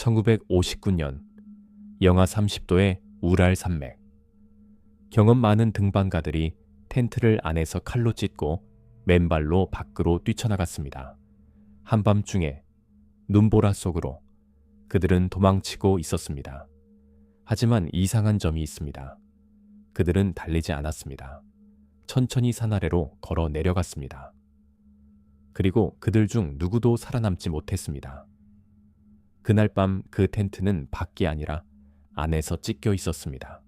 1959년 영하 30도의 우랄 산맥. 경험 많은 등반가들이 텐트를 안에서 칼로 찢고 맨발로 밖으로 뛰쳐나갔습니다. 한밤중에 눈보라 속으로 그들은 도망치고 있었습니다. 하지만 이상한 점이 있습니다. 그들은 달리지 않았습니다. 천천히 산 아래로 걸어 내려갔습니다. 그리고 그들 중 누구도 살아남지 못했습니다. 그날 밤 그 텐트는 밖이 아니라 안에서 찢겨 있었습니다.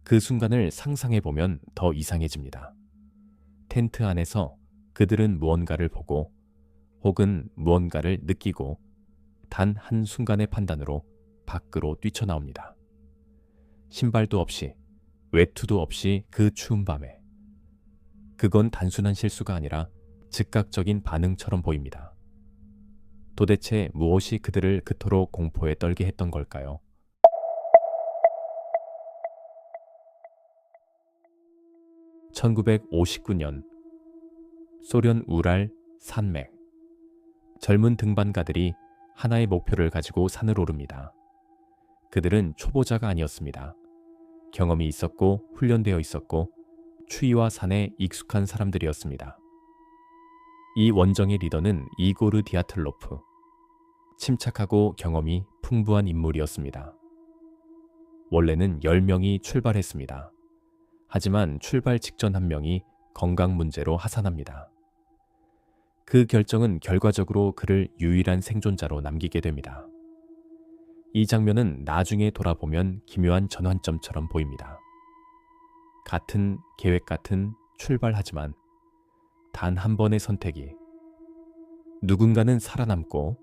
그 순간을 상상해보면 더 이상해집니다. 텐트 안에서 그들은 무언가를 보고 혹은 무언가를 느끼고 단 한순간의 판단으로 밖으로 뛰쳐나옵니다. 신발도 없이 외투도 없이 그 추운 밤에. 그건 단순한 실수가 아니라 즉각적인 반응처럼 보입니다. 도대체 무엇이 그들을 그토록 공포에 떨게 했던 걸까요? (1959년) 소련 우랄 산맥. 젊은 등반가들이 하나의 목표를 가지고 산을 오릅니다. 그들은 초보자가 아니었습니다. 경험이 있었고 훈련되어 있었고 추위와 산에 익숙한 사람들이었습니다. 이 원정의 리더는 이고르 디아틀로프. 침착하고 경험이 풍부한 인물이었습니다. 원래는 10명이 출발했습니다. 하지만 출발 직전 한 명이 건강 문제로 하산합니다. 그 결정은 결과적으로 그를 유일한 생존자로 남기게 됩니다. 이 장면은 나중에 돌아보면 기묘한 전환점처럼 보입니다. 같은 계획 같은 출발하지만 단 한 번의 선택이 누군가는 살아남고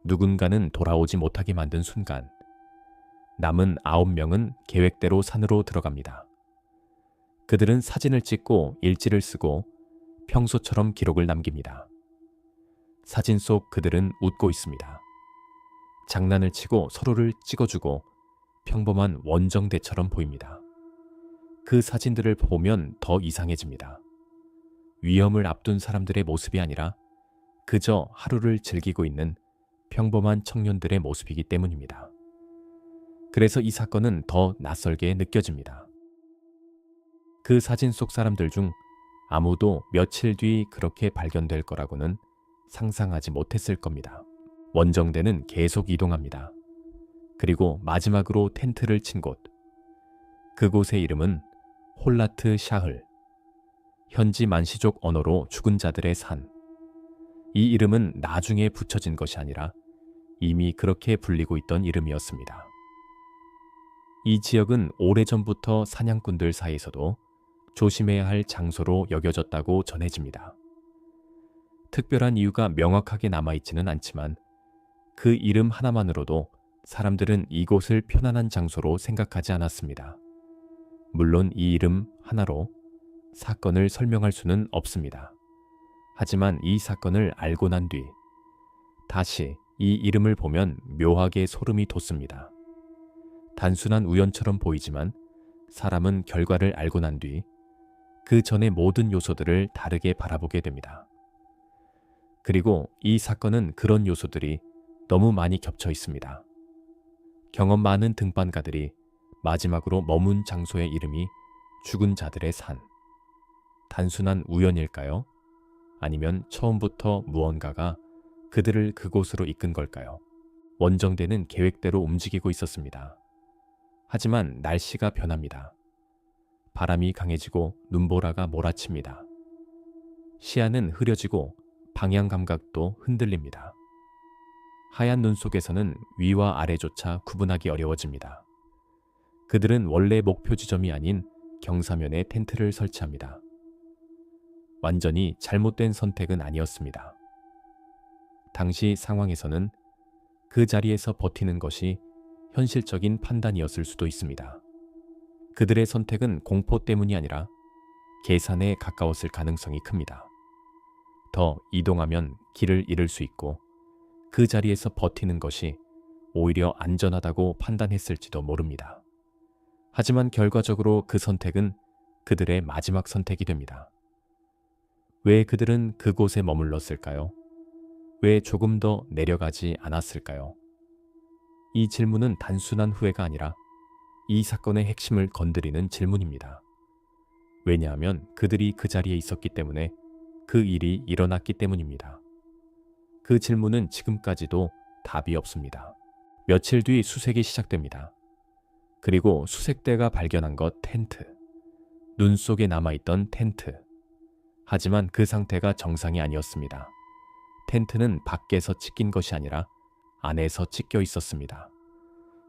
누군가는 돌아오지 못하게 만든 순간, 남은 9명은 계획대로 산으로 들어갑니다. 그들은 사진을 찍고 일지를 쓰고 평소처럼 기록을 남깁니다. 사진 속 그들은 웃고 있습니다. 장난을 치고 서로를 찍어주고 평범한 원정대처럼 보입니다. 그 사진들을 보면 더 이상해집니다. 위험을 앞둔 사람들의 모습이 아니라 그저 하루를 즐기고 있는 평범한 청년들의 모습이기 때문입니다. 그래서 이 사건은 더 낯설게 느껴집니다. 그 사진 속 사람들 중 아무도 며칠 뒤 그렇게 발견될 거라고는 상상하지 못했을 겁니다. 원정대는 계속 이동합니다. 그리고 마지막으로 텐트를 친 곳. 그곳의 이름은 홀라트 샤흘. 현지 만시족 언어로 죽은 자들의 산. 이 이름은 나중에 붙여진 것이 아니라 이미 그렇게 불리고 있던 이름이었습니다. 이 지역은 오래전부터 사냥꾼들 사이에서도 조심해야 할 장소로 여겨졌다고 전해집니다. 특별한 이유가 명확하게 남아있지는 않지만 그 이름 하나만으로도 사람들은 이곳을 편안한 장소로 생각하지 않았습니다. 물론 이 이름 하나로 사건을 설명할 수는 없습니다. 하지만 이 사건을 알고 난 뒤 다시 이 이름을 보면 묘하게 소름이 돋습니다. 단순한 우연처럼 보이지만 사람은 결과를 알고 난 뒤 그 전의 모든 요소들을 다르게 바라보게 됩니다. 그리고 이 사건은 그런 요소들이 너무 많이 겹쳐 있습니다. 경험 많은 등반가들이 마지막으로 머문 장소의 이름이 죽은 자들의 산. 단순한 우연일까요? 아니면 처음부터 무언가가 그들을 그곳으로 이끈 걸까요? 원정대는 계획대로 움직이고 있었습니다. 하지만 날씨가 변합니다. 바람이 강해지고 눈보라가 몰아칩니다. 시야는 흐려지고 방향 감각도 흔들립니다. 하얀 눈 속에서는 위와 아래조차 구분하기 어려워집니다. 그들은 원래 목표 지점이 아닌 경사면에 텐트를 설치합니다. 완전히 잘못된 선택은 아니었습니다. 당시 상황에서는 그 자리에서 버티는 것이 현실적인 판단이었을 수도 있습니다. 그들의 선택은 공포 때문이 아니라 계산에 가까웠을 가능성이 큽니다. 더 이동하면 길을 잃을 수 있고 그 자리에서 버티는 것이 오히려 안전하다고 판단했을지도 모릅니다. 하지만 결과적으로 그 선택은 그들의 마지막 선택이 됩니다. 왜 그들은 그곳에 머물렀을까요? 왜 조금 더 내려가지 않았을까요? 이 질문은 단순한 후회가 아니라 이 사건의 핵심을 건드리는 질문입니다. 왜냐하면 그들이 그 자리에 있었기 때문에 그 일이 일어났기 때문입니다. 그 질문은 지금까지도 답이 없습니다. 며칠 뒤 수색이 시작됩니다. 그리고 수색대가 발견한 것 텐트. 눈 속에 남아있던 텐트. 하지만 그 상태가 정상이 아니었습니다. 텐트는 밖에서 찢긴 것이 아니라 안에서 찢겨 있었습니다.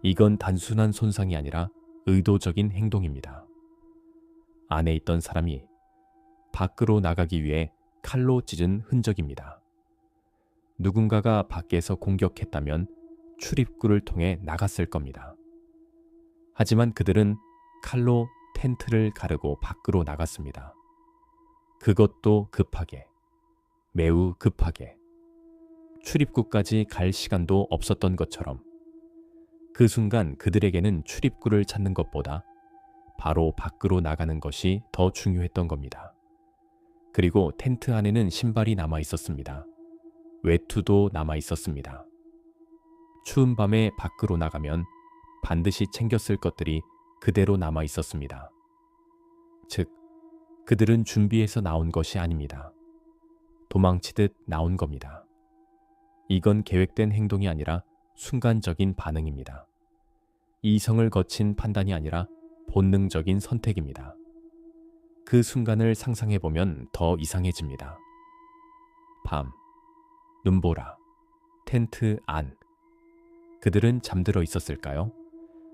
이건 단순한 손상이 아니라 의도적인 행동입니다. 안에 있던 사람이 밖으로 나가기 위해 칼로 찢은 흔적입니다. 누군가가 밖에서 공격했다면 출입구를 통해 나갔을 겁니다. 하지만 그들은 칼로 텐트를 가르고 밖으로 나갔습니다. 그것도 급하게, 매우 급하게. 출입구까지 갈 시간도 없었던 것처럼 그 순간 그들에게는 출입구를 찾는 것보다 바로 밖으로 나가는 것이 더 중요했던 겁니다. 그리고 텐트 안에는 신발이 남아 있었습니다. 외투도 남아 있었습니다. 추운 밤에 밖으로 나가면 반드시 챙겼을 것들이 그대로 남아 있었습니다. 즉, 그들은 준비해서 나온 것이 아닙니다. 도망치듯 나온 겁니다. 이건 계획된 행동이 아니라 순간적인 반응입니다. 이성을 거친 판단이 아니라 본능적인 선택입니다. 그 순간을 상상해보면 더 이상해집니다. 밤, 눈보라, 텐트 안. 그들은 잠들어 있었을까요?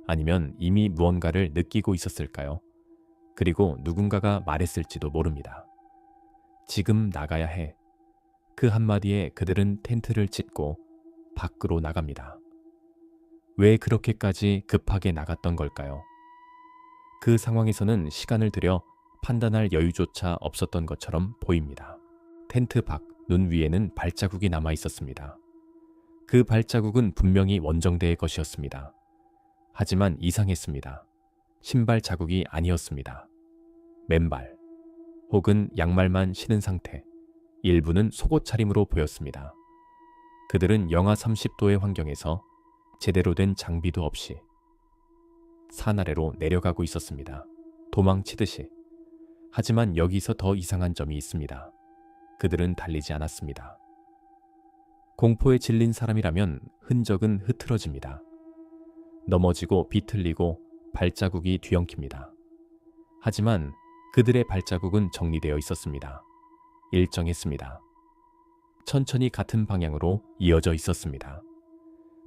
아니면 이미 무언가를 느끼고 있었을까요? 그리고 누군가가 말했을지도 모릅니다. 지금 나가야 해. 그 한마디에 그들은 텐트를 찢고 밖으로 나갑니다. 왜 그렇게까지 급하게 나갔던 걸까요? 그 상황에서는 시간을 들여 판단할 여유조차 없었던 것처럼 보입니다. 텐트 밖 눈 위에는 발자국이 남아 있었습니다. 그 발자국은 분명히 원정대의 것이었습니다. 하지만 이상했습니다. 신발 자국이 아니었습니다. 맨발 혹은 양말만 신은 상태, 일부는 속옷 차림으로 보였습니다. 그들은 영하 30도의 환경에서 제대로 된 장비도 없이 산 아래로 내려가고 있었습니다. 도망치듯이. 하지만 여기서 더 이상한 점이 있습니다. 그들은 달리지 않았습니다. 공포에 질린 사람이라면 흔적은 흐트러집니다. 넘어지고 비틀리고 발자국이 뒤엉킵니다. 하지만 그들의 발자국은 정리되어 있었습니다. 일정했습니다. 천천히 같은 방향으로 이어져 있었습니다.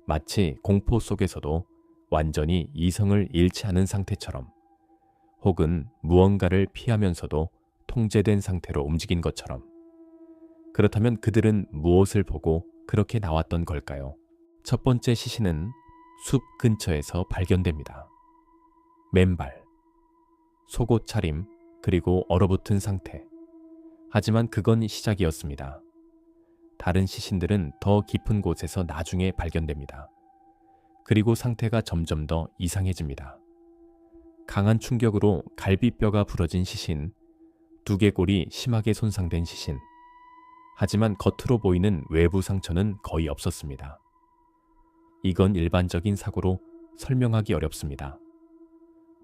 마치 공포 속에서도 완전히 이성을 잃지 않은 상태처럼, 혹은 무언가를 피하면서도 통제된 상태로 움직인 것처럼. 그렇다면 그들은 무엇을 보고 그렇게 나왔던 걸까요? 첫 번째 시신은 숲 근처에서 발견됩니다. 맨발, 속옷 차림, 그리고 얼어붙은 상태. 하지만 그건 시작이었습니다. 다른 시신들은 더 깊은 곳에서 나중에 발견됩니다. 그리고 상태가 점점 더 이상해집니다. 강한 충격으로 갈비뼈가 부러진 시신, 두개골이 심하게 손상된 시신. 하지만 겉으로 보이는 외부 상처는 거의 없었습니다. 이건 일반적인 사고로 설명하기 어렵습니다.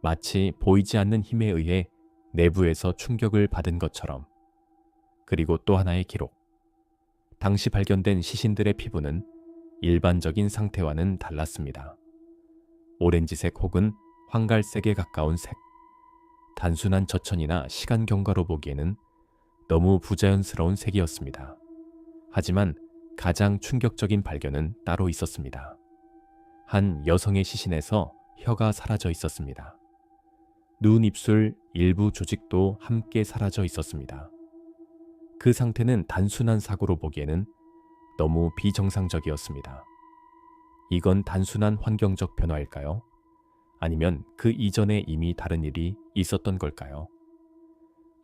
마치 보이지 않는 힘에 의해 내부에서 충격을 받은 것처럼. 그리고 또 하나의 기록. 당시 발견된 시신들의 피부는 일반적인 상태와는 달랐습니다. 오렌지색 혹은 황갈색에 가까운 색. 단순한 저천이나 시간 경과로 보기에는 너무 부자연스러운 색이었습니다. 하지만 가장 충격적인 발견은 따로 있었습니다. 한 여성의 시신에서 혀가 사라져 있었습니다. 눈, 입술, 일부 조직도 함께 사라져 있었습니다. 그 상태는 단순한 사고로 보기에는 너무 비정상적이었습니다. 이건 단순한 환경적 변화일까요? 아니면 그 이전에 이미 다른 일이 있었던 걸까요?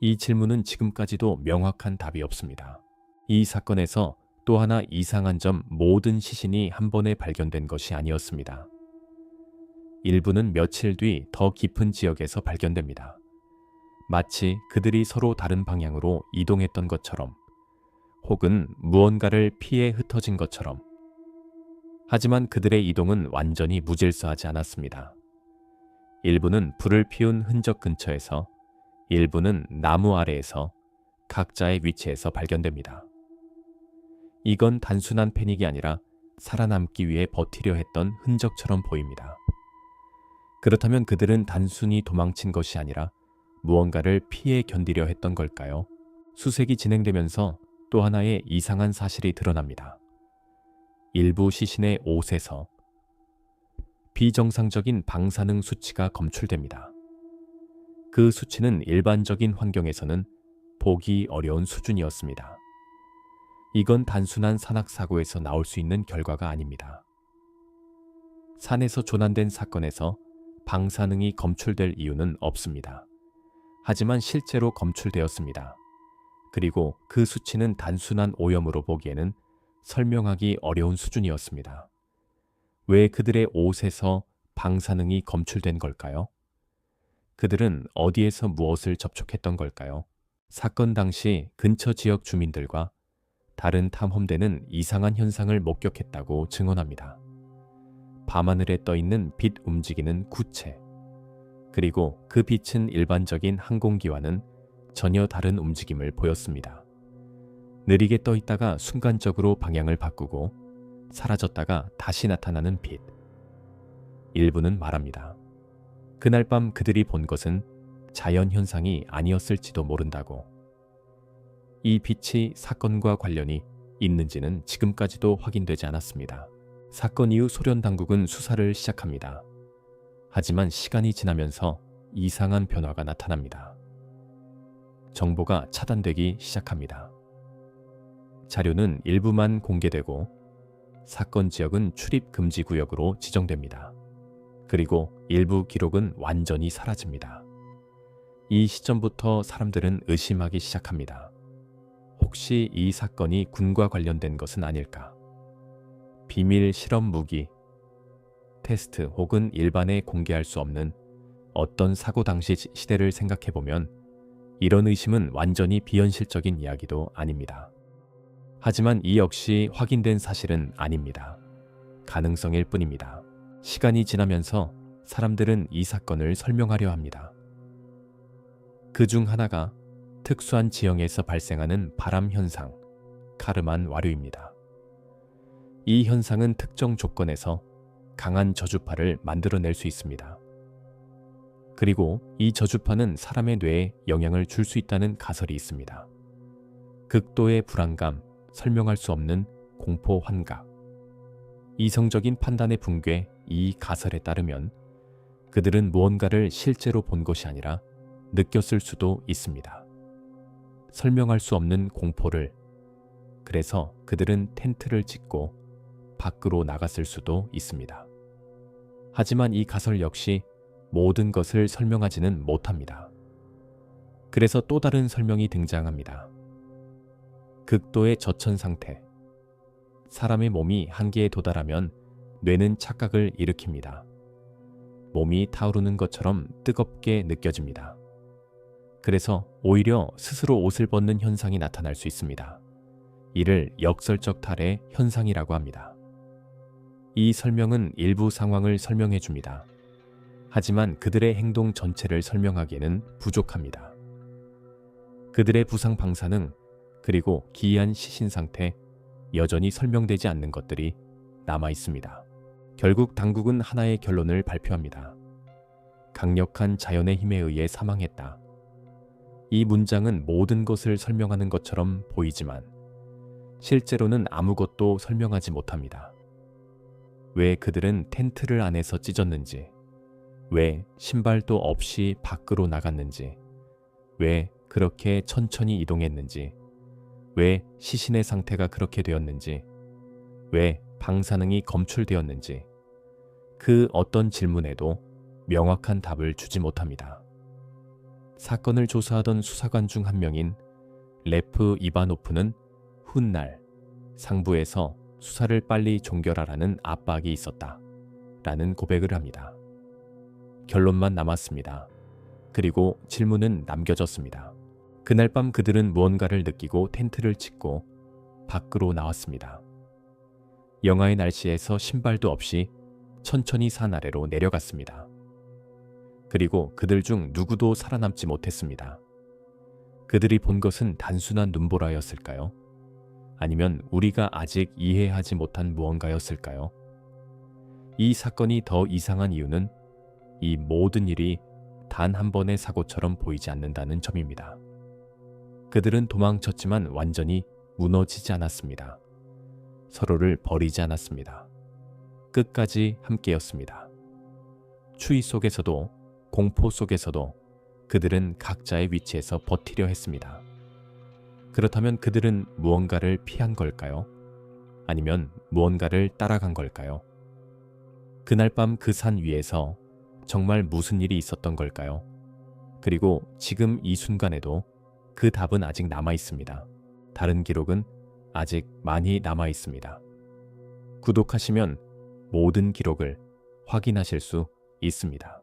이 질문은 지금까지도 명확한 답이 없습니다. 이 사건에서 또 하나 이상한 점, 모든 시신이 한 번에 발견된 것이 아니었습니다. 일부는 며칠 뒤 더 깊은 지역에서 발견됩니다. 마치 그들이 서로 다른 방향으로 이동했던 것처럼, 혹은 무언가를 피해 흩어진 것처럼. 하지만 그들의 이동은 완전히 무질서하지 않았습니다. 일부는 불을 피운 흔적 근처에서, 일부는 나무 아래에서 각자의 위치에서 발견됩니다. 이건 단순한 패닉이 아니라 살아남기 위해 버티려 했던 흔적처럼 보입니다. 그렇다면 그들은 단순히 도망친 것이 아니라 무언가를 피해 견디려 했던 걸까요? 수색이 진행되면서 또 하나의 이상한 사실이 드러납니다. 일부 시신의 옷에서 비정상적인 방사능 수치가 검출됩니다. 그 수치는 일반적인 환경에서는 보기 어려운 수준이었습니다. 이건 단순한 산악사고에서 나올 수 있는 결과가 아닙니다. 산에서 조난된 사건에서 방사능이 검출될 이유는 없습니다. 하지만 실제로 검출되었습니다. 그리고 그 수치는 단순한 오염으로 보기에는 설명하기 어려운 수준이었습니다. 왜 그들의 옷에서 방사능이 검출된 걸까요? 그들은 어디에서 무엇을 접촉했던 걸까요? 사건 당시 근처 지역 주민들과 다른 탐험대는 이상한 현상을 목격했다고 증언합니다. 밤하늘에 떠있는 빛 움직이는 구체, 그리고 그 빛은 일반적인 항공기와는 전혀 다른 움직임을 보였습니다. 느리게 떠있다가 순간적으로 방향을 바꾸고 사라졌다가 다시 나타나는 빛. 일부는 말합니다. 그날 밤 그들이 본 것은 자연현상이 아니었을지도 모른다고. 이 빛이 사건과 관련이 있는지는 지금까지도 확인되지 않았습니다. 사건 이후 소련 당국은 수사를 시작합니다. 하지만 시간이 지나면서 이상한 변화가 나타납니다. 정보가 차단되기 시작합니다. 자료는 일부만 공개되고 사건 지역은 출입 금지 구역으로 지정됩니다. 그리고 일부 기록은 완전히 사라집니다. 이 시점부터 사람들은 의심하기 시작합니다. 혹시 이 사건이 군과 관련된 것은 아닐까? 비밀 실험 무기, 테스트 혹은 일반에 공개할 수 없는 어떤 사고 당시 시대를 생각해보면 이런 의심은 완전히 비현실적인 이야기도 아닙니다. 하지만 이 역시 확인된 사실은 아닙니다. 가능성일 뿐입니다. 시간이 지나면서 사람들은 이 사건을 설명하려 합니다. 그 중 하나가 특수한 지형에서 발생하는 바람 현상, 카르만 와류입니다. 이 현상은 특정 조건에서 강한 저주파를 만들어낼 수 있습니다. 그리고 이 저주파는 사람의 뇌에 영향을 줄 수 있다는 가설이 있습니다. 극도의 불안감, 설명할 수 없는 공포 환각, 이성적인 판단의 붕괴. 이 가설에 따르면 그들은 무언가를 실제로 본 것이 아니라 느꼈을 수도 있습니다. 설명할 수 없는 공포를. 그래서 그들은 텐트를 짓고 밖으로 나갔을 수도 있습니다. 하지만 이 가설 역시 모든 것을 설명하지는 못합니다. 그래서 또 다른 설명이 등장합니다. 극도의 저천 상태. 사람의 몸이 한계에 도달하면 뇌는 착각을 일으킵니다. 몸이 타오르는 것처럼 뜨겁게 느껴집니다. 그래서 오히려 스스로 옷을 벗는 현상이 나타날 수 있습니다. 이를 역설적 탈의 현상이라고 합니다. 이 설명은 일부 상황을 설명해 줍니다. 하지만 그들의 행동 전체를 설명하기에는 부족합니다. 그들의 부상 방사능, 그리고 기이한 시신 상태, 여전히 설명되지 않는 것들이 남아 있습니다. 결국 당국은 하나의 결론을 발표합니다. 강력한 자연의 힘에 의해 사망했다. 이 문장은 모든 것을 설명하는 것처럼 보이지만 실제로는 아무것도 설명하지 못합니다. 왜 그들은 텐트를 안에서 찢었는지, 왜 신발도 없이 밖으로 나갔는지, 왜 그렇게 천천히 이동했는지, 왜 시신의 상태가 그렇게 되었는지, 왜 방사능이 검출되었는지, 그 어떤 질문에도 명확한 답을 주지 못합니다. 사건을 조사하던 수사관 중 한 명인 레프 이바노프는 훗날 상부에서 수사를 빨리 종결하라는 압박이 있었다 라는 고백을 합니다. 결론만 남았습니다. 그리고 질문은 남겨졌습니다. 그날 밤 그들은 무언가를 느끼고 텐트를 짓고 밖으로 나왔습니다. 영하의 날씨에서 신발도 없이 천천히 산 아래로 내려갔습니다. 그리고 그들 중 누구도 살아남지 못했습니다. 그들이 본 것은 단순한 눈보라였을까요? 아니면 우리가 아직 이해하지 못한 무언가였을까요? 이 사건이 더 이상한 이유는 이 모든 일이 단 한 번의 사고처럼 보이지 않는다는 점입니다. 그들은 도망쳤지만 완전히 무너지지 않았습니다. 서로를 버리지 않았습니다. 끝까지 함께였습니다. 추위 속에서도 공포 속에서도 그들은 각자의 위치에서 버티려 했습니다. 그렇다면 그들은 무언가를 피한 걸까요? 아니면 무언가를 따라간 걸까요? 그날 밤 그 산 위에서 정말 무슨 일이 있었던 걸까요? 그리고 지금 이 순간에도 그 답은 아직 남아 있습니다. 다른 기록은 아직 많이 남아 있습니다. 구독하시면 모든 기록을 확인하실 수 있습니다.